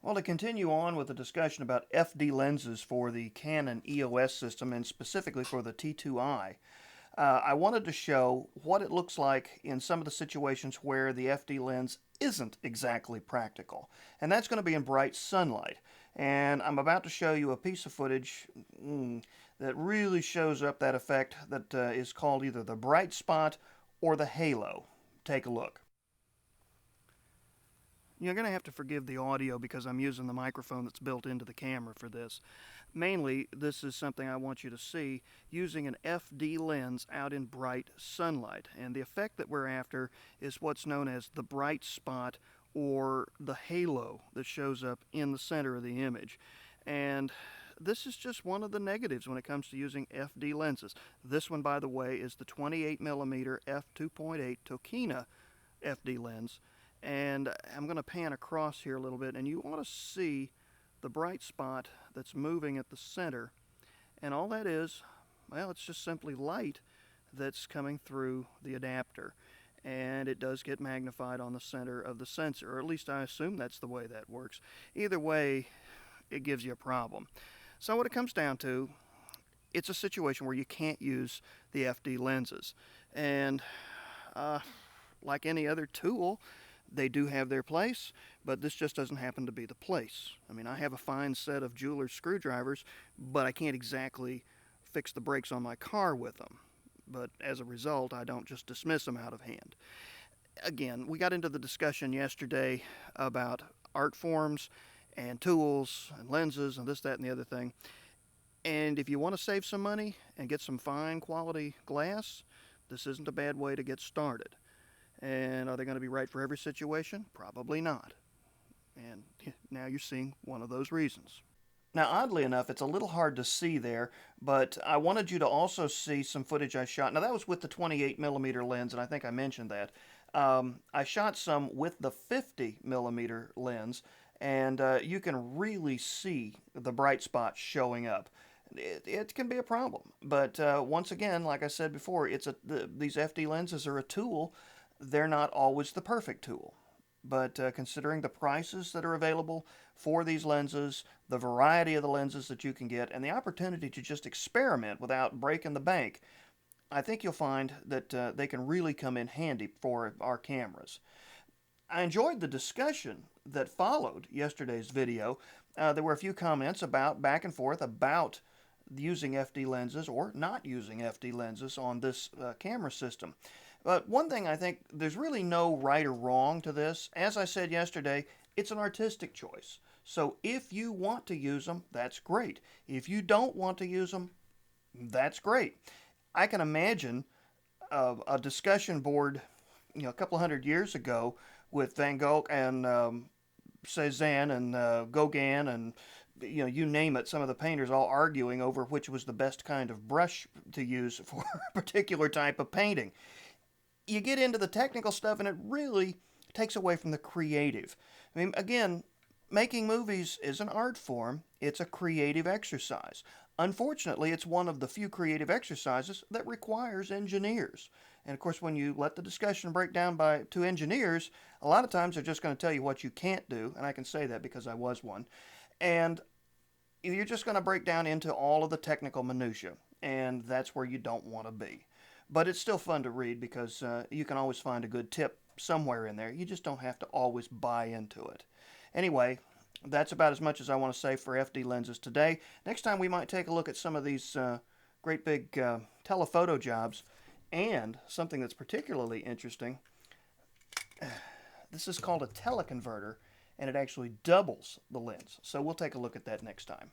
Well, to continue on with the discussion about FD lenses for the Canon EOS system and specifically for the T2i, I wanted to show what it looks like in some of the situations where the FD lens isn't exactly practical. And that's going to be in bright sunlight. And I'm about to show you a piece of footage that really shows up that effect that is called either the bright spot or the halo. Take a look. You're going to have to forgive the audio because I'm using the microphone that's built into the camera for this. Mainly, this is something I want you to see using an FD lens out in bright sunlight. And the effect that we're after is what's known as the bright spot or the halo that shows up in the center of the image. And this is just one of the negatives when it comes to using FD lenses. This one, by the way, is the 28mm f2.8 Tokina FD lens. And I'm going to pan across here a little bit, and you want to see the bright spot that's moving at the center. And all that is, well, it's just simply light that's coming through the adapter. And it does get magnified on the center of the sensor, or at least I assume that's the way that works. Either way, it gives you a problem. So what it comes down to, it's a situation where you can't use the FD lenses. And like any other tool, they do have their place, but this just doesn't happen to be the place. I mean, I have a fine set of jeweler's screwdrivers, but I can't exactly fix the brakes on my car with them. But as a result, I don't just dismiss them out of hand. Again, we got into the discussion yesterday about art forms and tools and lenses and this, that, and the other thing. And if you want to save some money and get some fine quality glass, this isn't a bad way to get started. And are they going to be right for every situation? Probably not. And now you're seeing one of those reasons. Now, oddly enough, it's a little hard to see there, but I wanted you to also see some footage I shot. Now, that was with the 28mm lens, and I think I mentioned that. I shot some with the 50mm lens, and you can really see the bright spots showing up. It can be a problem, but once again, like I said before, these FD lenses are a tool. They're not always the perfect tool. But considering the prices that are available for these lenses, the variety of the lenses that you can get, and the opportunity to just experiment without breaking the bank, I think you'll find that they can really come in handy for our cameras. I enjoyed the discussion that followed yesterday's video. There were a few comments about back and forth about using FD lenses or not using FD lenses on this camera system. But one thing I think there's really no right or wrong to this. As I said yesterday, it's an artistic choice. So if you want to use them, that's great. If you don't want to use them, that's great. I can imagine a discussion board, a couple hundred years ago with Van Gogh and Cézanne and Gauguin and you name it, some of the painters all arguing over which was the best kind of brush to use for a particular type of painting. You get into the technical stuff and it really takes away from the creative. I mean, again, making movies is an art form. It's a creative exercise. Unfortunately, it's one of the few creative exercises that requires engineers. And of course, when you let the discussion break down to engineers, a lot of times they're just going to tell you what you can't do, and I can say that because I was one. And you're just going to break down into all of the technical minutia, and that's where you don't want to be. But it's still fun to read because you can always find a good tip somewhere in there. You just don't have to always buy into it. Anyway, that's about as much as I want to say for FD lenses today. Next time we might take a look at some of these great big telephoto jobs and something that's particularly interesting. This is called a teleconverter, and it actually doubles the lens. So we'll take a look at that next time.